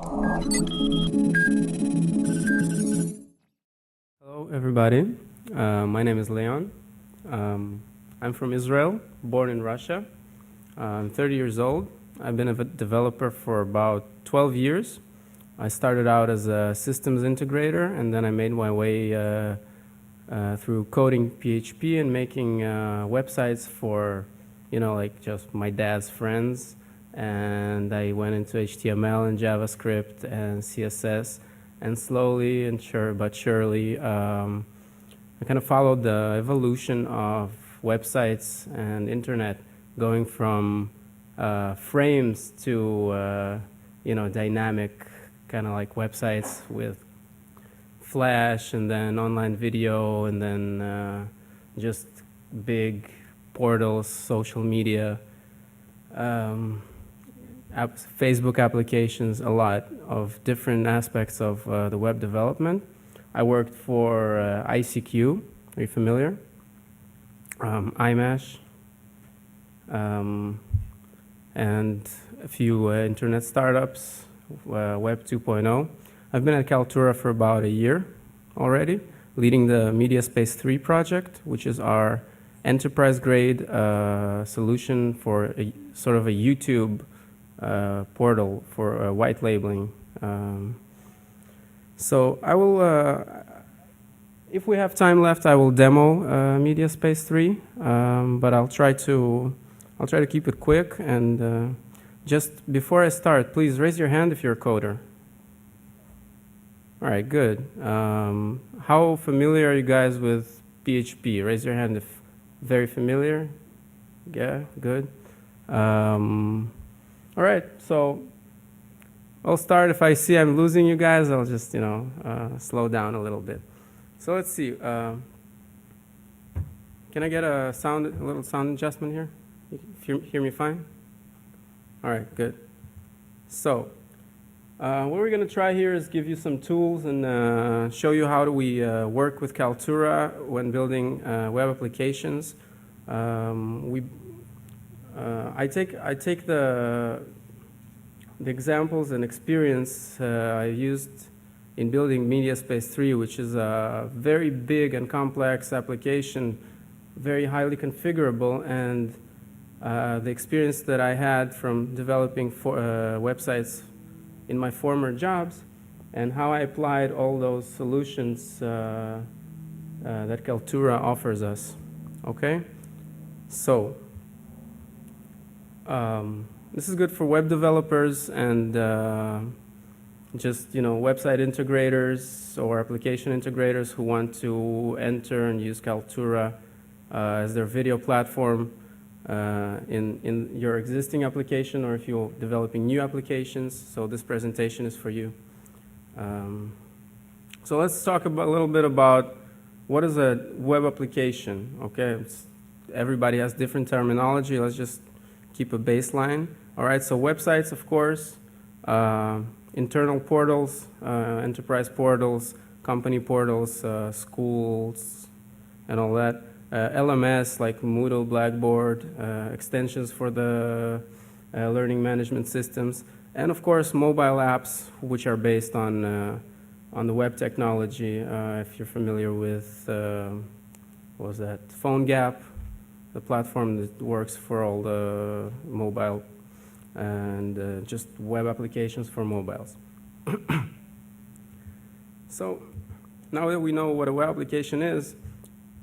Hello, everybody. My name is Leon. I'm from Israel, born in Russia. I'm 30 years old. I've been a developer for about 12 years. I started out as a systems integrator, and then I made my way through coding PHP and making websites for, like just my dad's friends. And I went into HTML and JavaScript and CSS, and slowly and surely, I kind of followed the evolution of websites and internet, going from frames to dynamic kind of like websites with Flash, and then online video, and then just big portals, social media, Facebook applications, a lot of different aspects of the web development. I worked for ICQ, are you familiar? iMesh, and a few internet startups, Web 2.0. I've been at Kaltura for about a year already, leading the MediaSpace 3 project, which is our enterprise-grade solution for sort of a YouTube portal for white labeling. So I will, if we have time left, I will demo MediaSpace 3, but I'll try to keep it quick. And just before I start, please raise your hand if you're a coder. All right, good. How familiar are you guys with PHP? Raise your hand if very familiar. Yeah, good. All right, so I'll start. If I see I'm losing you guys, I'll just, slow down a little bit. So let's see. Can I get a little sound adjustment here? You hear me fine? All right, good. So what we're going to try here is give you some tools and show you how do we work with Kaltura when building web applications. I take the examples and experience I used in building MediaSpace 3, which is a very big and complex application, very highly configurable, and the experience that I had from developing websites in my former jobs, and how I applied all those solutions that Kaltura offers us. Okay? So this is good for web developers and just website integrators or application integrators who want to enter and use Kaltura as their video platform in your existing application, or if you're developing new applications. So this presentation is for you. So let's talk a little bit about what is a web application. Okay, everybody has different terminology. Let's just keep a baseline. All right, so websites, of course, internal portals, enterprise portals, company portals, schools, and all that. LMS like Moodle, Blackboard, extensions for the learning management systems, and of course mobile apps, which are based on the web technology. If you're familiar with what was that? PhoneGap, the platform that works for all the mobile and just web applications for mobiles. So now that we know what a web application is,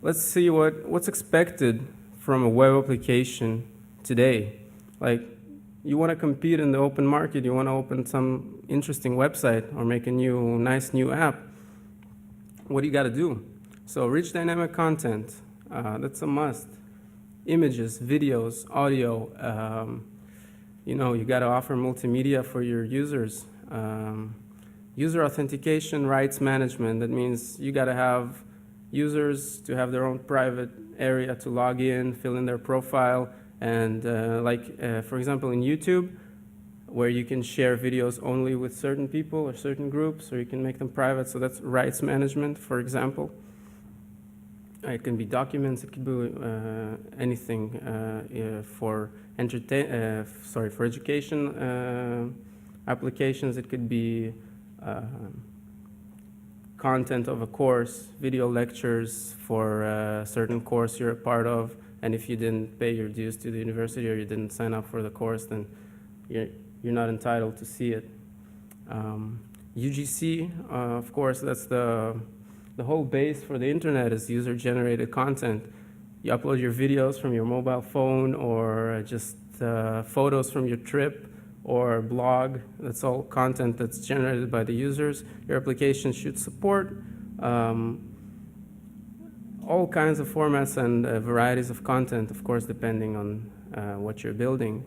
let's see what's expected from a web application today. Like, you want to compete in the open market, you want to open some interesting website or make a nice new app. What do you got to do? So rich dynamic content, that's a must. Images, videos, audio, you got to offer multimedia for your users. User authentication, rights management, that means you got to have users to have their own private area to log in, fill in their profile, and for example in YouTube, where you can share videos only with certain people or certain groups, or you can make them private, so that's rights management, for example. It can be documents, it could be anything for education applications. It could be content of a course, video lectures for a certain course you're a part of, and if you didn't pay your dues to the university or you didn't sign up for the course, then you're not entitled to see it. UGC, of course, that's the whole base for the internet is user-generated content. You upload your videos from your mobile phone or just photos from your trip or blog. That's all content that's generated by the users. Your application should support all kinds of formats and varieties of content, of course, depending on what you're building.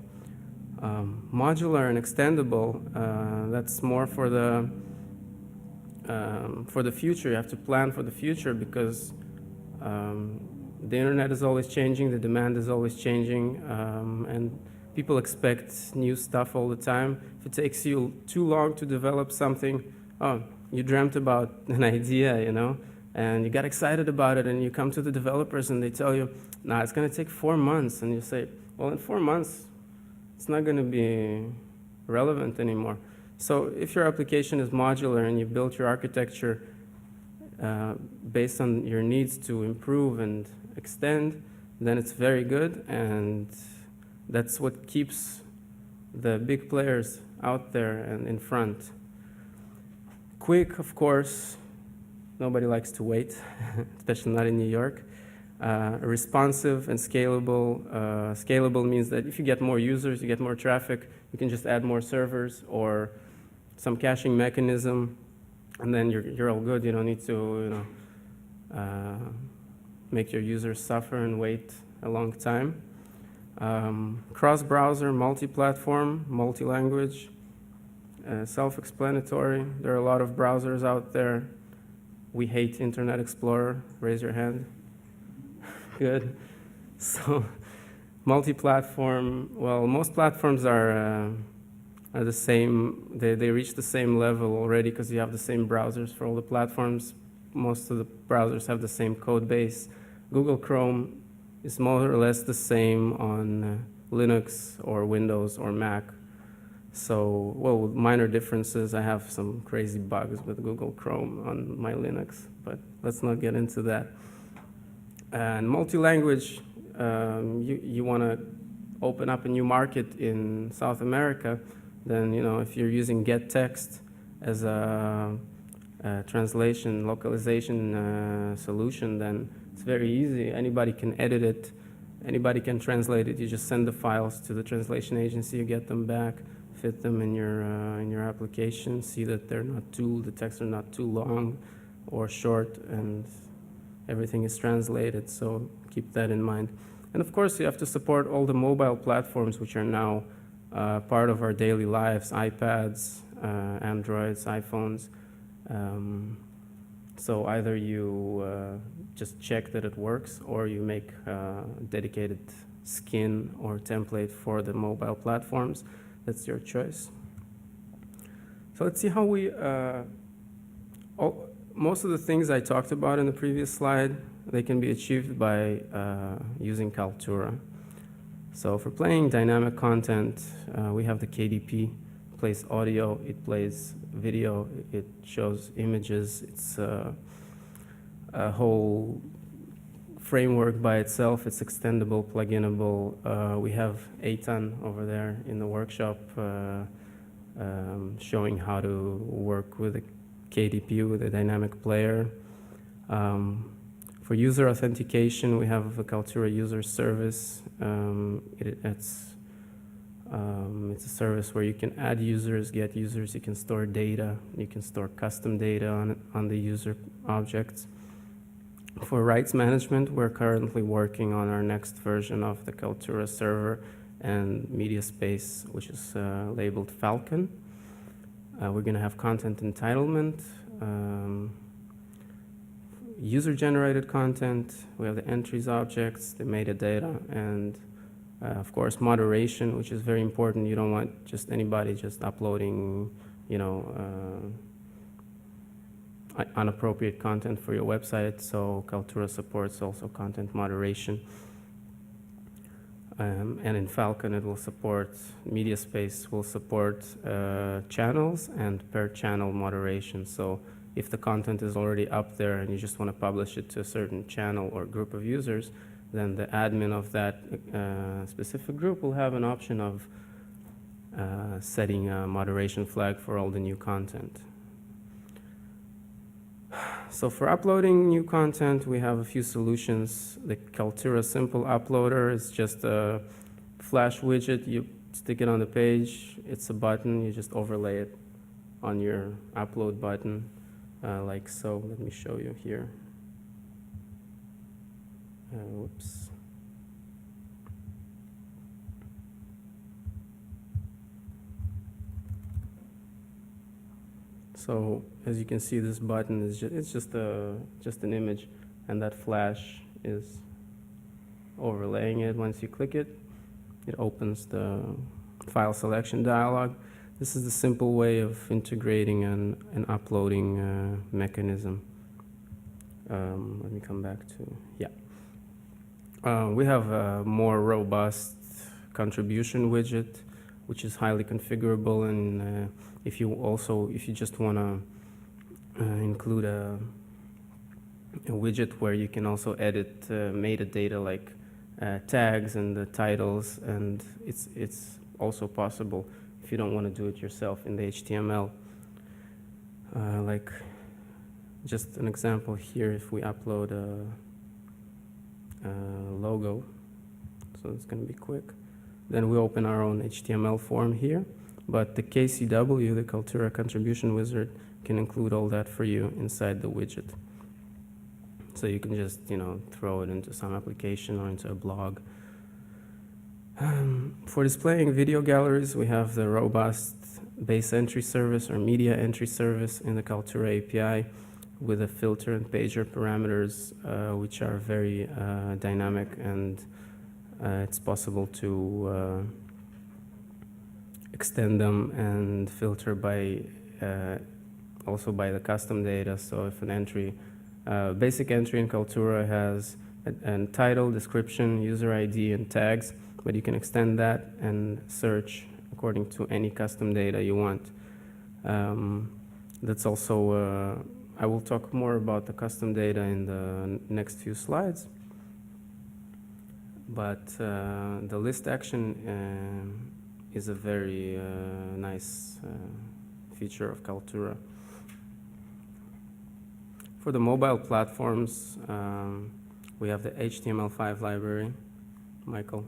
Modular and extendable, that's more for the future. You have to plan for the future because the internet is always changing, the demand is always changing, and people expect new stuff all the time. If it takes you too long to develop something, you dreamt about an idea, you know, and you got excited about it, and you come to the developers and they tell you, nah, it's going to take 4 months. And you say, well, in 4 months, it's not going to be relevant anymore. So if your application is modular and you built your architecture based on your needs to improve and extend, then it's very good, and that's what keeps the big players out there and in front. Quick, of course, nobody likes to wait, especially not in New York. Responsive and scalable. Scalable means that if you get more users, you get more traffic, you can just add more servers or some caching mechanism, and then you're all good. You don't need to, make your users suffer and wait a long time. Cross-browser, multi-platform, multi-language, self-explanatory. There are a lot of browsers out there. We hate Internet Explorer. Raise your hand. Good. So, multi-platform. Well, most platforms are the same. They reach the same level already because you have the same browsers for all the platforms. Most of the browsers have the same code base. Google Chrome is more or less the same on Linux or Windows or Mac. So, well, with minor differences. I have some crazy bugs with Google Chrome on my Linux, but let's not get into that. And multi-language, you want to open up a new market in South America, then, if you're using getText as a translation, localization solution, then it's very easy. Anybody can edit it. Anybody can translate it. You just send the files to the translation agency, you get them back, fit them in your application, see that the texts are not too long or short, and everything is translated, so keep that in mind. And of course, you have to support all the mobile platforms which are now part of our daily lives, iPads, Androids, iPhones. So either you just check that it works, or you make a dedicated skin or template for the mobile platforms. That's your choice. So let's see how we... most of the things I talked about in the previous slide, they can be achieved by using Kaltura. So for playing dynamic content, we have the KDP. It plays audio, it plays video, it shows images. It's a whole framework by itself. It's extendable, pluginable. We have Eitan over there in the workshop showing how to work with a KDP, with a dynamic player. For user authentication, we have a Kaltura user service. It's a service where you can add users, get users, you can store data, you can store custom data on the user objects. For rights management, we're currently working on our next version of the Kaltura server and media space, which is labeled Falcon. We're going to have content entitlement, user-generated content. We have the entries objects, the metadata, and of course moderation, which is very important. You don't want just anybody just uploading, inappropriate content for your website. So Kaltura supports also content moderation. And in Falcon, it will support, MediaSpace will support channels and per channel moderation. So if the content is already up there and you just want to publish it to a certain channel or group of users, then the admin of that specific group will have an option of setting a moderation flag for all the new content. So for uploading new content, we have a few solutions. The Kaltura Simple Uploader is just a Flash widget. You stick it on the page. It's a button. You just overlay it on your upload button, like so. Let me show you here. Whoops. So as you can see, this button is just an image, and that flash is overlaying it. Once you click it, it opens the file selection dialog. This is the simple way of integrating an uploading mechanism. Let me come back to, yeah. We have a more robust contribution widget, which is highly configurable, and if you just want to include a widget where you can also edit metadata like tags and the titles, and it's also possible if you don't want to do it yourself in the HTML. Like just an example here, if we upload a logo, so it's going to be quick. Then we open our own HTML form here, but the KCW, the Kaltura Contribution Wizard, can include all that for you inside the widget. So you can just, throw it into some application or into a blog. For displaying video galleries, we have the robust base entry service or media entry service in the Kaltura API with a filter and pager parameters, which are very dynamic, and it's possible to extend them and filter by also by the custom data. So if an entry, basic entry in Kaltura has a title, description, user ID, and tags, but you can extend that and search according to any custom data you want. That's also, I will talk more about the custom data in the next few slides. But the list action is a very nice feature of Kaltura. For the mobile platforms, we have the HTML5 library. Michael,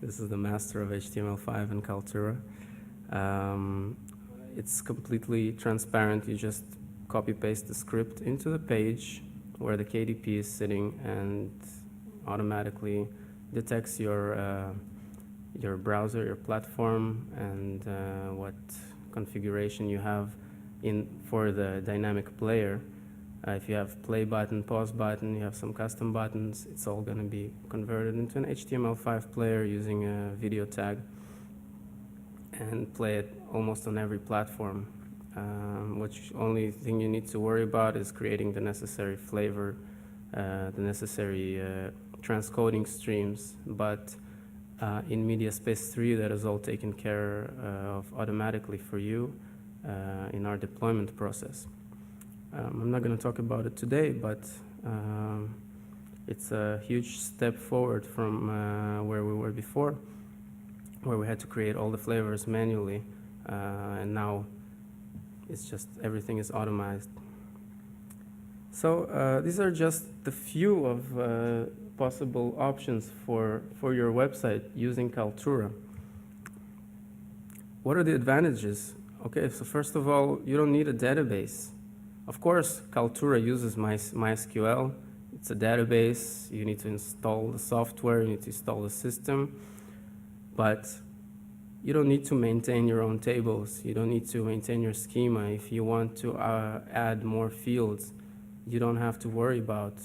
this is the master of HTML5 in Kaltura. It's completely transparent. You just copy-paste the script into the page where the KDP is sitting, and automatically detects your browser, your platform, and what configuration you have for the dynamic player. If you have play button, pause button, you have some custom buttons, it's all going to be converted into an HTML5 player using a video tag, and play it almost on every platform. Only thing you need to worry about is creating the necessary flavor, the necessary transcoding streams, but in MediaSpace 3 that is all taken care of automatically for you in our deployment process. I'm not going to talk about it today, but it's a huge step forward from where we were before, where we had to create all the flavors manually, and now it's just everything is automized. So these are just the few of possible options for your website using Kaltura. What are the advantages? Okay, so first of all, you don't need a database. Of course, Kaltura uses MySQL. It's a database. You need to install the software, you need to install the system, but you don't need to maintain your own tables. You don't need to maintain your schema. If you want to add more fields, you don't have to worry about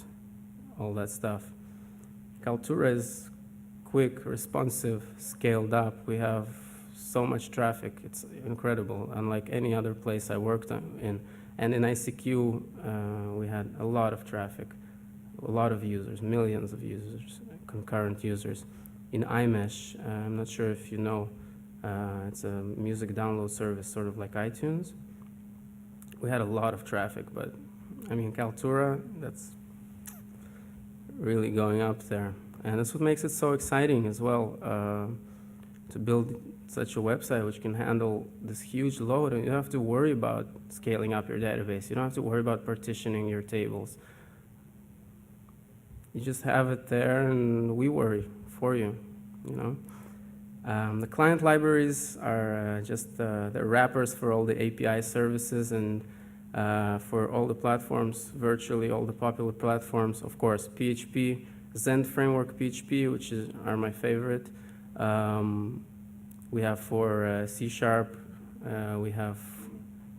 all that stuff. Kaltura is quick, responsive, scaled up. We have so much traffic. It's incredible, unlike any other place I worked in. And in ICQ, we had a lot of traffic, a lot of users, millions of users concurrent users. In iMesh, I'm not sure if you know, it's a music download service, sort of like iTunes. We had a lot of traffic, but I mean, Kaltura, that's really going up there. And that's what makes it so exciting as well, to build such a website which can handle this huge load. And you don't have to worry about scaling up your database. You don't have to worry about partitioning your tables. You just have it there, and we worry for you, you know. The client libraries are just the wrappers for all the API services and for all the platforms, virtually all the popular platforms. Of course, PHP, Zend Framework PHP, which are my favorite. We have for C#, we have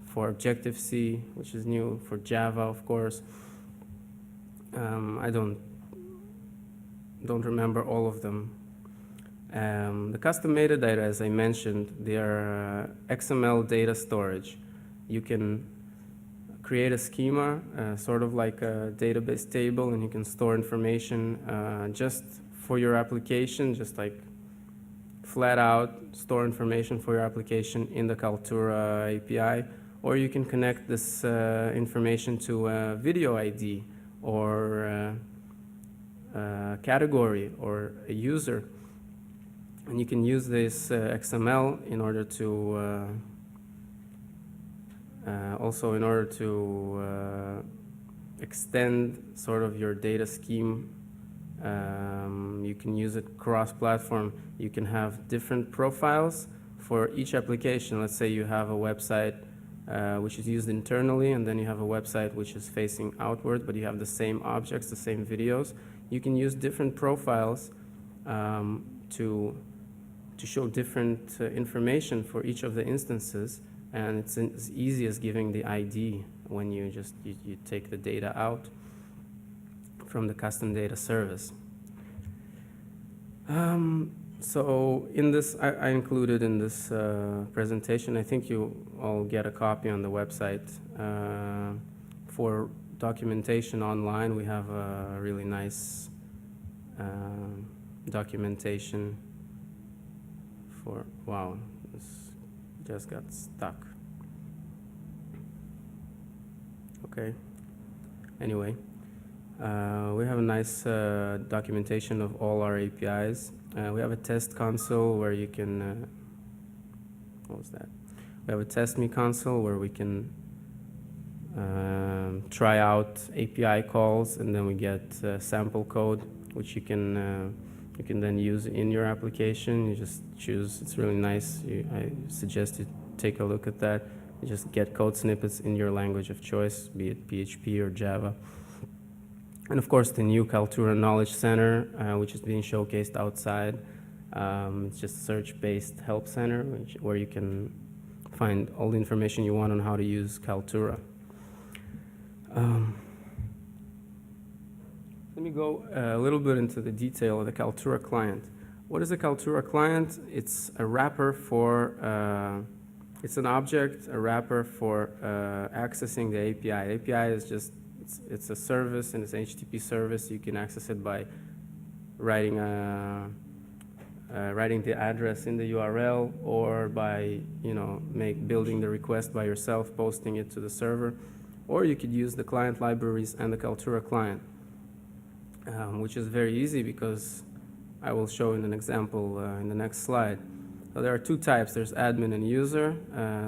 for Objective-C, which is new, for Java, of course. I don't remember all of them. The custom metadata, as I mentioned, they are XML data storage. You can create a schema, sort of like a database table, and you can store information just for your application, just like flat out store information for your application in the Kaltura API, or you can connect this information to a video ID or a category or a user. And you can use this XML in order to also in order to extend sort of your data scheme. You can use it cross-platform. You can have different profiles for each application. Let's say you have a website which is used internally, and then you have a website which is facing outward, but you have the same objects, the same videos. You can use different profiles to show different information for each of the instances, and it's as easy as giving the ID when you take the data out from the custom data service. So in this, I included in this presentation, I think you all get a copy on the website. For documentation online, we have a really nice documentation for, wow, this just got stuck. Okay, anyway. We have a nice documentation of all our APIs. We have a test console where you can, what was that? We have a test me console where we can try out API calls, and then we get sample code, which you can then use in your application. You just choose, it's really nice. I suggest you take a look at that. You just get code snippets in your language of choice, be it PHP or Java. And of course, the new Kaltura Knowledge Center, which is being showcased outside. It's just a search-based help center, where you can find all the information you want on how to use Kaltura. Let me go a little bit into the detail of the Kaltura client. What is a Kaltura client? It's a wrapper for, it's an object, a wrapper for accessing the API. API is just, it's a service, and it's an HTTP service. You can access it by writing the address in the URL, or by building the request by yourself, posting it to the server, or you could use the client libraries and the Kaltura client, which is very easy because I will show in an example in the next slide. So there are two types. There's admin and user.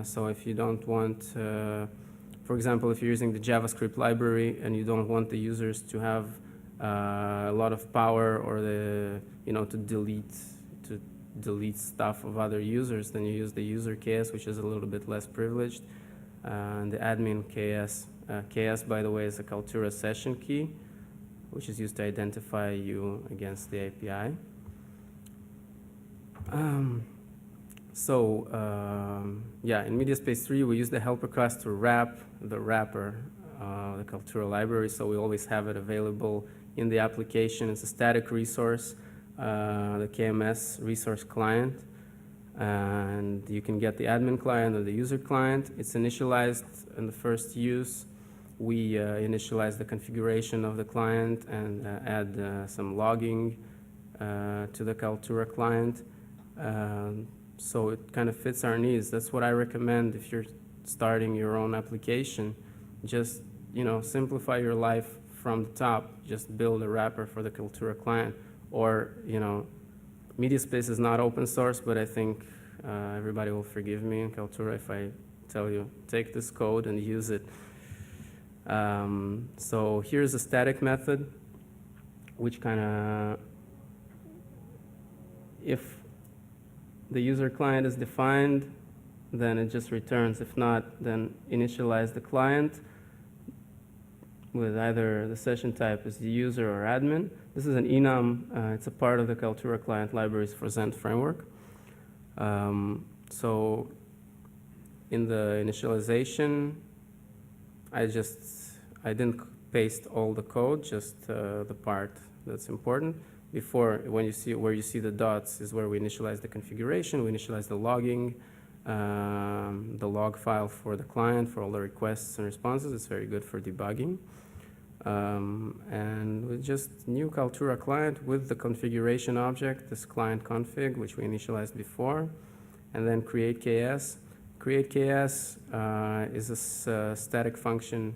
So if you don't want for example, if you're using the JavaScript library and you don't want the users to have a lot of power, or to delete stuff of other users, then you use the user KS, which is a little bit less privileged, and the admin KS. KS, by the way, is a Kaltura session key, which is used to identify you against the API. In MediaSpace 3, we use the helper class to wrap the wrapper, the Kaltura library, so we always have it available in the application. It's a static resource, the KMS resource client, and you can get the admin client or the user client. It's initialized in the first use. We initialize the configuration of the client and add some logging to the Kaltura client. So it kind of fits our needs. That's what I recommend if you're starting your own application. Just, simplify your life from the top. Just build a wrapper for the Kaltura client. Or, MediaSpace is not open source, but I think everybody will forgive me in Kaltura if I tell you, take this code and use it. So here's a static method, which if the user client is defined, then it just returns. If not, then initialize the client with either the session type is user or admin. This is an enum. It's a part of the Kaltura client libraries for Zend framework. So in the initialization, I didn't paste all the code, just the part that's important. Before, when you see where you see the dots is where we initialize the configuration, we initialize the logging, the log file for the client for all the requests and responses. It's very good for debugging. And with just new Kaltura client with the configuration object, this client config, which we initialized before, and then create KS. Create KS is a static function.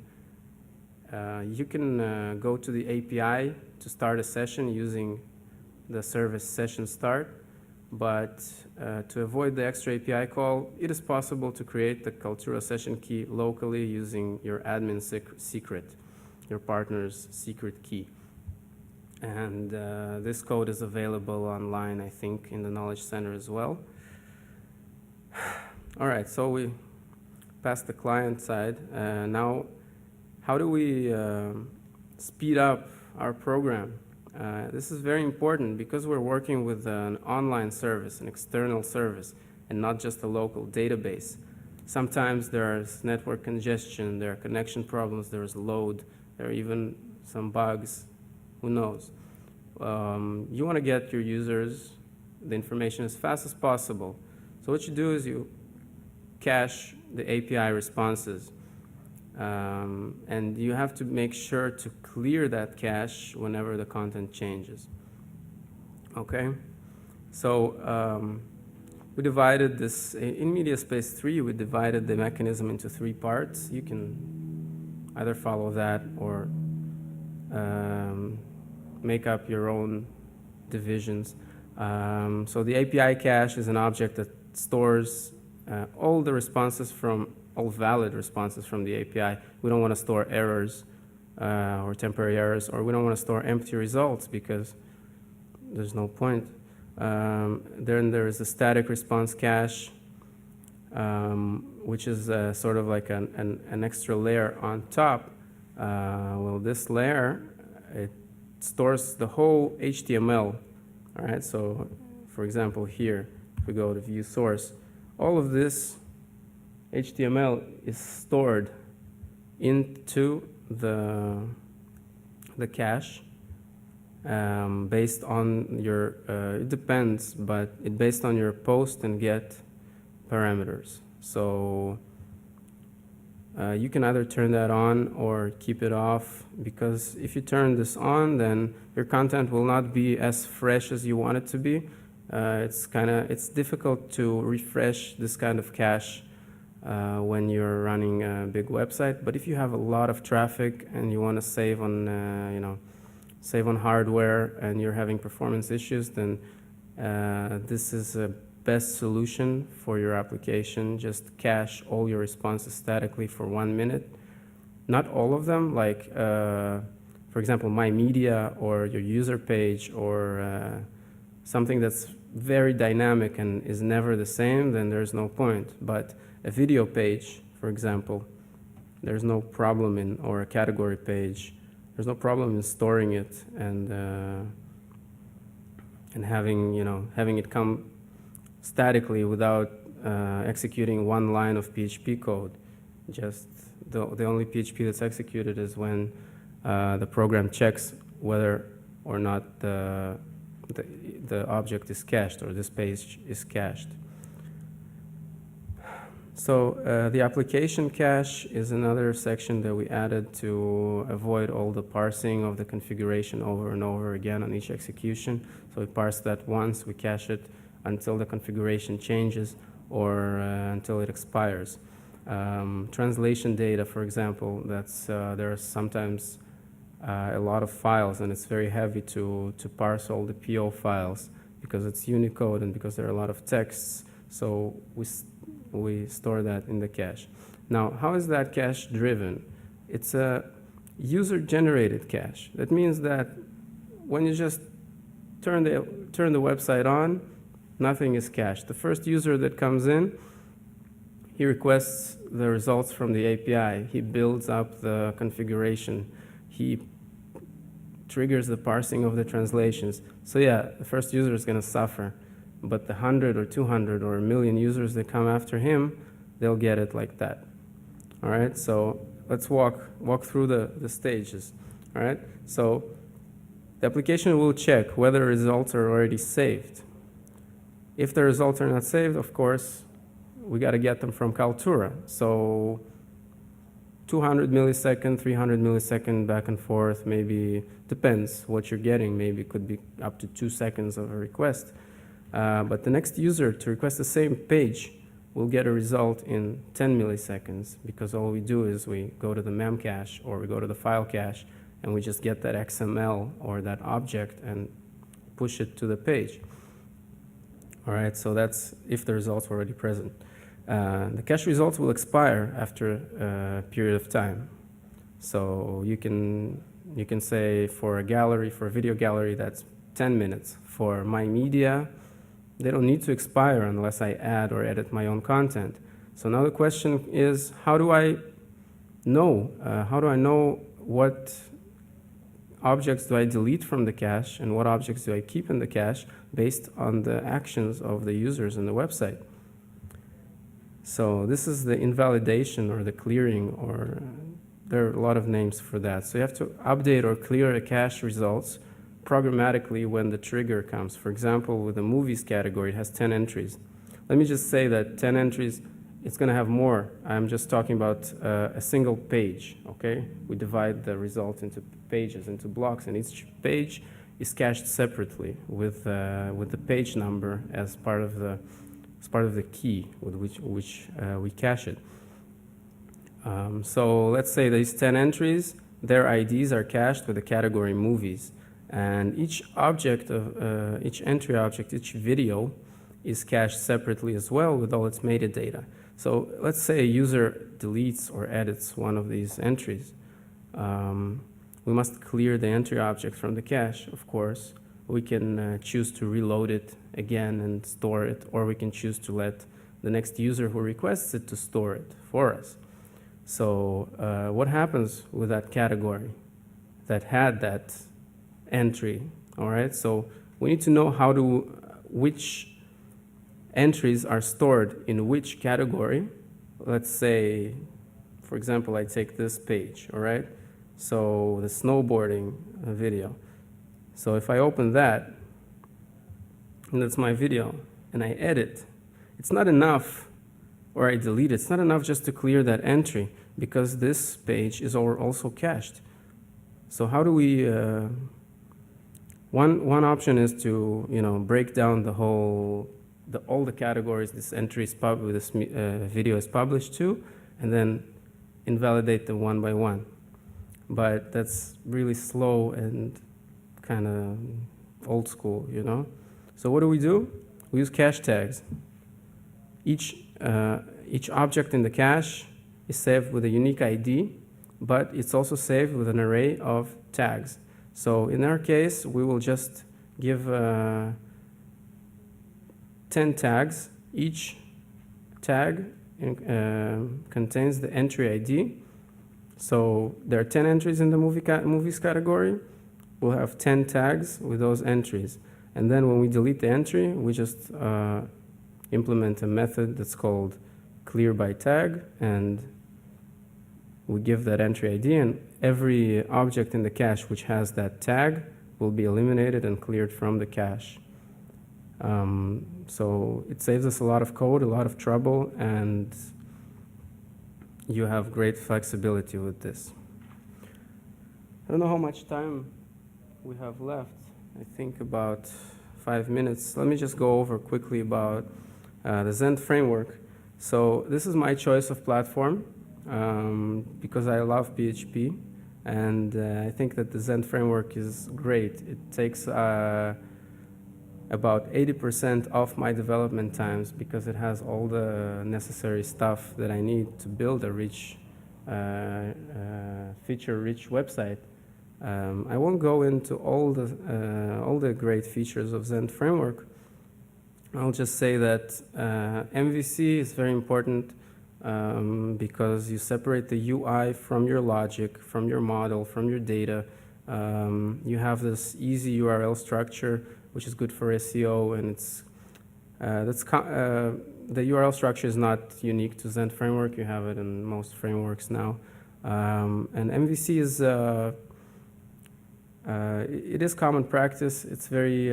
You can go to the API to start a session using the service session start, but to avoid the extra API call, it is possible to create the Kaltura session key locally using your admin secret, your partner's secret key. And this code is available online, I think, in the Knowledge Center as well. All right, so we passed the client side. Now, how do we speed up our program? This is very important because we're working with an online service, an external service, and not just a local database. Sometimes there's network congestion, there are connection problems, there's load, there are even some bugs, who knows. You want to get your users the information as fast as possible. So what you do is you cache the API responses. And you have to make sure to clear that cache whenever the content changes. Okay? So we divided this, in MediaSpace 3, we divided the mechanism into 3 parts. You can either follow that or make up your own divisions. So the API cache is an object that stores all the responses all valid responses from the API. We don't want to store errors or temporary errors, or we don't want to store empty results because there's no point. Then there is a static response cache, which is sort of like an extra layer on top. Well, this layer, it stores the whole HTML. All right, so for example, here, if we go to view source, all of this HTML is stored into the cache based on your, it depends, but it's based on your post and get parameters. So you can either turn that on or keep it off, because if you turn this on, then your content will not be as fresh as you want it to be. It's difficult to refresh this kind of cache when you're running a big website. But if you have a lot of traffic and you want to save on, save on hardware and you're having performance issues, then this is the best solution for your application. Just cache all your responses statically for 1 minute. Not all of them, like, for example, My Media or your user page or something that's very dynamic and is never the same, then there's no point. But a video page, for example, there's no problem in, or a category page, there's no problem in storing it and having it come statically without executing one line of PHP code. Just the only PHP that's executed is when the program checks whether or not the object is cached or this page is cached. So the application cache is another section that we added to avoid all the parsing of the configuration over and over again on each execution. So we parse that once, we cache it until the configuration changes or until it expires. Translation data, for example, there are sometimes a lot of files, and it's very heavy to parse all the PO files because it's Unicode and because there are a lot of texts. So we store that in the cache. Now, how is that cache driven? It's a user-generated cache. That means that when you just turn the website on, nothing is cached. The first user that comes in, he requests the results from the API. He builds up the configuration. He triggers the parsing of the translations. So yeah, the first user is going to suffer. But the 100 or 200 or 1,000,000 users that come after him, they'll get it like that. All right, so let's walk through the stages. All right, so the application will check whether results are already saved. If the results are not saved, of course, we got to get them from Kaltura. So 200 millisecond, 300 millisecond back and forth, maybe depends what you're getting. Maybe it could be up to 2 seconds of a request. But the next user to request the same page will get a result in 10 milliseconds because all we do is we go to the mem cache or we go to the file cache and we just get that XML or that object and push it to the page. All right, so that's if the results are already present. The cache results will expire after a period of time. So you can say for a gallery, for a video gallery, that's 10 minutes. For my media, they don't need to expire unless I add or edit my own content. So now the question is, how do I know? How do I know what objects do I delete from the cache and what objects do I keep in the cache based on the actions of the users in the website? So this is the invalidation or the clearing, or there are a lot of names for that. So you have to update or clear a cache results programmatically when the trigger comes. For example, with the movies category, it has 10 entries. Let me just say that 10 entries, it's going to have more. I'm just talking about a single page, okay? We divide the result into pages, into blocks, and each page is cached separately with the page number as part of the key with which we cache it. So let's say these 10 entries, their IDs are cached with the category movies. And each object of each entry object, each video is cached separately as well with all its metadata. So let's say a user deletes or edits one of these entries. We must clear the entry object from the cache, of course. We can choose to reload it again and store it, or we can choose to let the next user who requests it to store it for us. So what happens with that category that had that entry? All right, so we need to know which entries are stored in which category. Let's say, for example, I take this page, all right? So the snowboarding video. So if I open that, and that's my video, and I edit, it's not enough, or I delete it, it's not enough just to clear that entry because this page is also cached. So how do we, one option is to, break down all the categories this entry is this video is published to, and then invalidate them one by one. But that's really slow and kind of old school, So what do? We use cache tags. Each object in the cache is saved with a unique ID, but it's also saved with an array of tags. So in our case, we will just give 10 tags. Each tag contains the entry ID. So there are 10 entries in the movies category. We'll have 10 tags with those entries. And then when we delete the entry, we just implement a method that's called clear by tag, and we give that entry ID, and every object in the cache which has that tag will be eliminated and cleared from the cache. So it saves us a lot of code, a lot of trouble, and you have great flexibility with this. I don't know how much time we have left. I think about 5 minutes. Let me just go over quickly about the Zend framework. So this is my choice of platform because I love PHP, and I think that the Zend framework is great. It takes about 80% of my development times because it has all the necessary stuff that I need to build a rich, feature-rich website. I won't go into all the great features of Zend framework. I'll just say that MVC is very important because you separate the UI from your logic, from your model, from your data. You have this easy URL structure, which is good for SEO, and the URL structure is not unique to Zend framework. You have it in most frameworks now, and MVC is it is common practice. It's very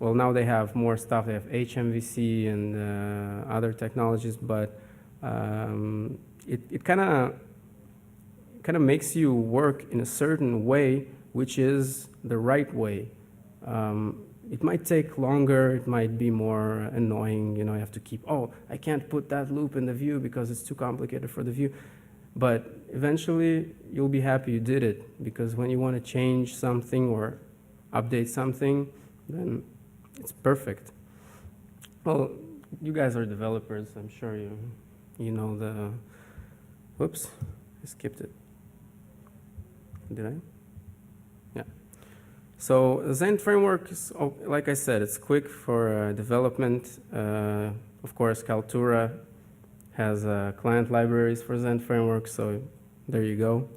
well, now they have more stuff. They have HMVC and other technologies, but it kind of makes you work in a certain way, which is the right way. It might take longer. It might be more annoying. You know, you have to keep, oh, I can't put that loop in the view because it's too complicated for the view. But eventually, you'll be happy you did it, because when you want to change something or update something, then it's perfect. Well, you guys are developers. I'm sure you know the. Whoops, I skipped it. Did I? Yeah. So the Zend framework is, like I said, it's quick for development. Of course, Kaltura has client libraries for Zend framework, so there you go.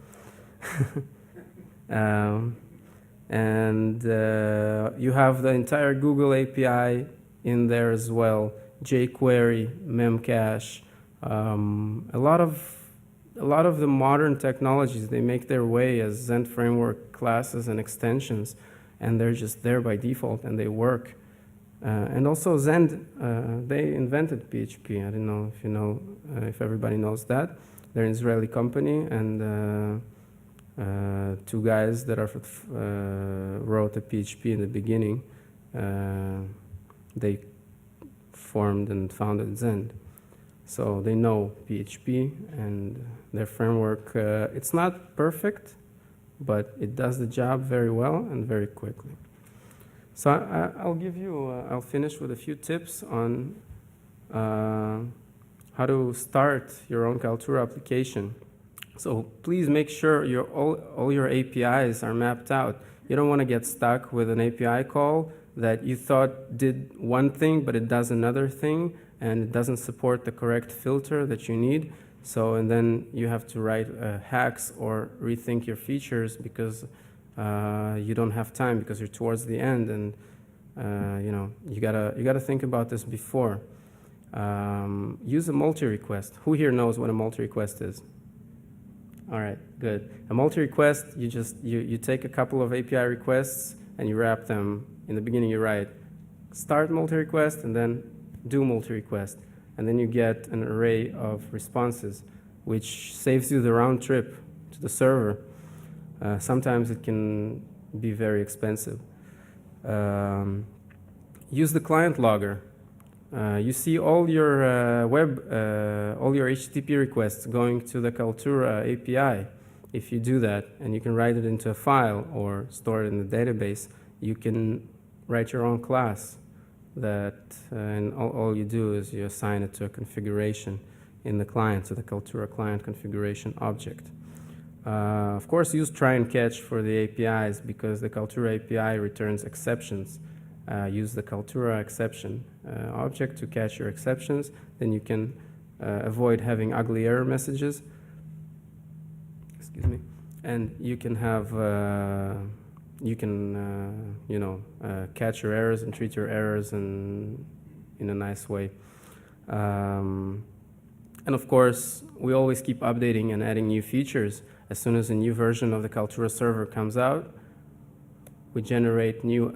And you have the entire Google API in there as well, jQuery, Memcache. A lot of the modern technologies, they make their way as Zend framework classes and extensions, and they're just there by default, and they work. And also Zend, they invented PHP. I don't know if you know, if everybody knows that. They're an Israeli company, and two guys that wrote a PHP in the beginning, they formed and founded Zend. So they know PHP, and their framework, it's not perfect, but it does the job very well and very quickly. So I'll finish with a few tips on how to start your own Kaltura application. So please make sure all your APIs are mapped out. You don't want to get stuck with an API call that you thought did one thing, but it does another thing, and it doesn't support the correct filter that you need. So, and then you have to write hacks or rethink your features because you don't have time, because you're towards the end, and you gotta think about this before. Use a multi-request. Who here knows what a multi-request is? All right, good. A multi-request, you take a couple of API requests and you wrap them. In the beginning, you write start multi-request and then do multi-request, and then you get an array of responses, which saves you the round trip to the server. Sometimes it can be very expensive. Use the client logger. You see all your all your HTTP requests going to the Kaltura API. If you do that, and you can write it into a file or store it in the database, you can write your own class that, and all you do is you assign it to a configuration in the client, to the Kaltura client configuration object. Of course, use try and catch for the APIs, because the Kaltura API returns exceptions. Use the Kaltura exception object to catch your exceptions. Then you can avoid having ugly error messages. Excuse me. And you can have, catch your errors and treat your errors in a nice way. And of course, we always keep updating and adding new features. As soon as a new version of the Kaltura server comes out, we generate new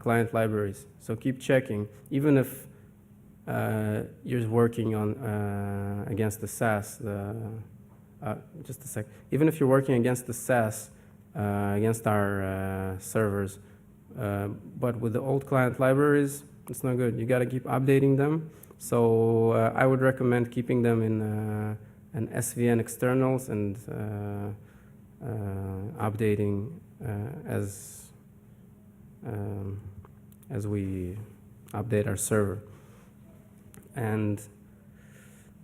client libraries. So keep checking. Even if you're working on against the SaaS. Just a sec. Even if you're working against the SaaS, against our servers, but with the old client libraries, it's not good. You got to keep updating them. So I would recommend keeping them in an SVN externals and updating as we update our server. And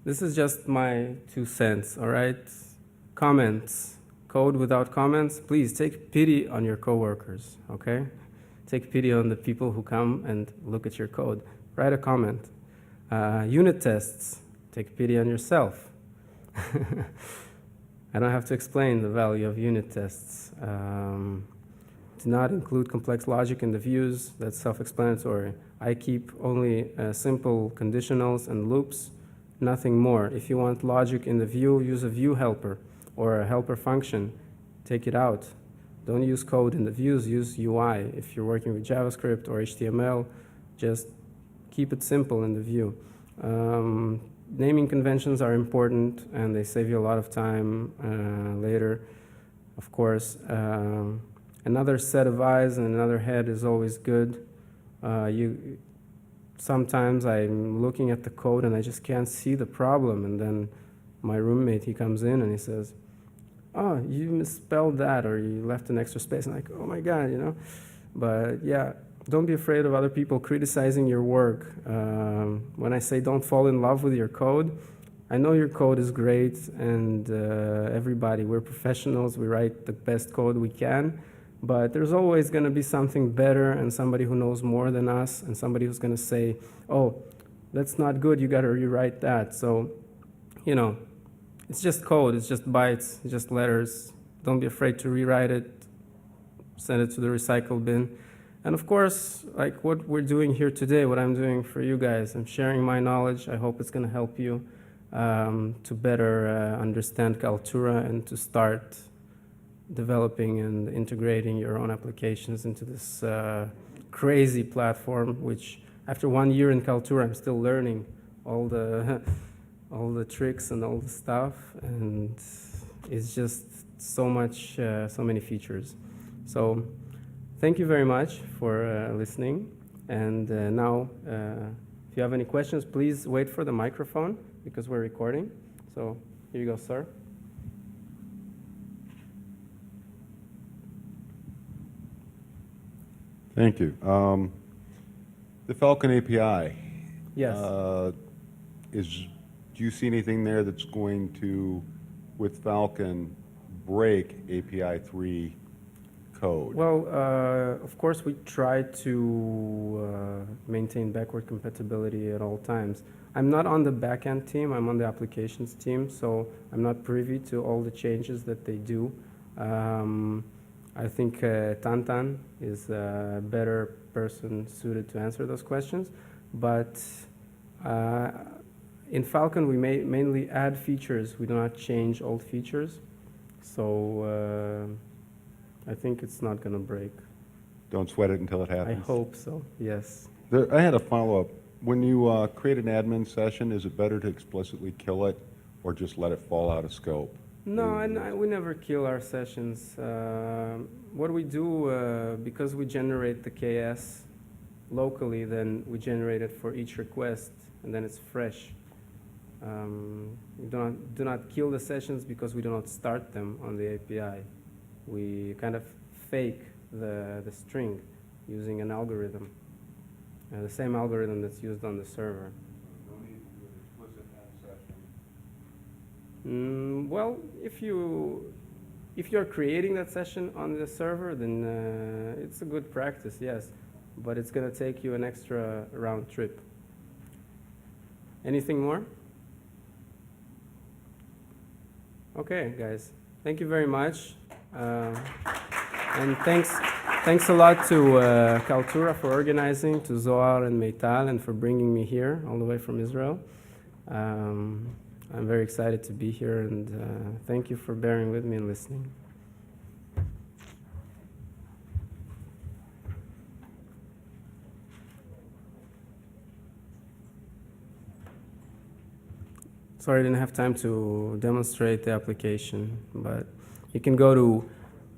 this is just my 2 cents, all right? Comments, code without comments, please take pity on your coworkers, okay? Take pity on the people who come and look at your code. Write a comment. Unit tests, take pity on yourself. I don't have to explain the value of unit tests. Do not include complex logic in the views, that's self-explanatory. I keep only simple conditionals and loops, nothing more. If you want logic in the view, use a view helper or a helper function. Take it out. Don't use code in the views, use UI. If you're working with JavaScript or HTML, just keep it simple in the view. Naming conventions are important and they save you a lot of time later, of course. Another set of eyes and another head is always good. Sometimes I'm looking at the code and I just can't see the problem, and then my roommate, he comes in and he says, oh, you misspelled that, or you left an extra space. And I'm like, oh my God, you know? But yeah, don't be afraid of other people criticizing your work. When I say don't fall in love with your code, I know your code is great, and everybody, we're professionals, we write the best code we can, but there's always going to be something better and somebody who knows more than us and somebody who's going to say, oh, that's not good, you got to rewrite that. So, you know, it's just code, it's just bytes, it's just letters. Don't be afraid to rewrite it, send it to the recycle bin. And of course, like what we're doing here today, what I'm doing for you guys, I'm sharing my knowledge. I hope it's going to help you to better understand Kaltura and to start developing and integrating your own applications into this crazy platform, which after 1 year in Kaltura, I'm still learning all the all the tricks and all the stuff, and it's just so much, so many features. So thank you very much for listening. And now, if you have any questions, please wait for the microphone because we're recording. So here you go, sir. Thank you. The Falcon API. Yes. Do you see anything there that's going to, with Falcon, break API 3 code? Well, of course, we try to maintain backward compatibility at all times. I'm not on the backend team, I'm on the applications team, so I'm not privy to all the changes that they do. I think Tantan is a better person suited to answer those questions, but in Falcon we mainly add features, we do not change old features, so I think it's not going to break. Don't sweat it until it I happens. hope so, yes. I had a follow-up. When you create an admin session, is it better to explicitly kill it or just let it fall out of scope? No, we never kill our sessions. What we do, because we generate the KS locally, then we generate it for each request, and then it's fresh. We do not kill the sessions because we do not start them on the API. We kind of fake the string using an algorithm, the same algorithm that's used on the server. No need to do an explicit add session. Well, if you're creating that session on the server, then it's a good practice, yes, but it's going to take you an extra round trip. Anything more? Okay, guys, thank you very much, and thanks a lot to Kaltura for organizing, to Zohar and Meital, and for bringing me here all the way from Israel. I'm very excited to be here, and thank you for bearing with me and listening. sorry I didn't have time to demonstrate the application, but you can go to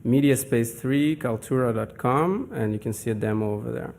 mediaspace3 kaltura.com and you can see a demo over there.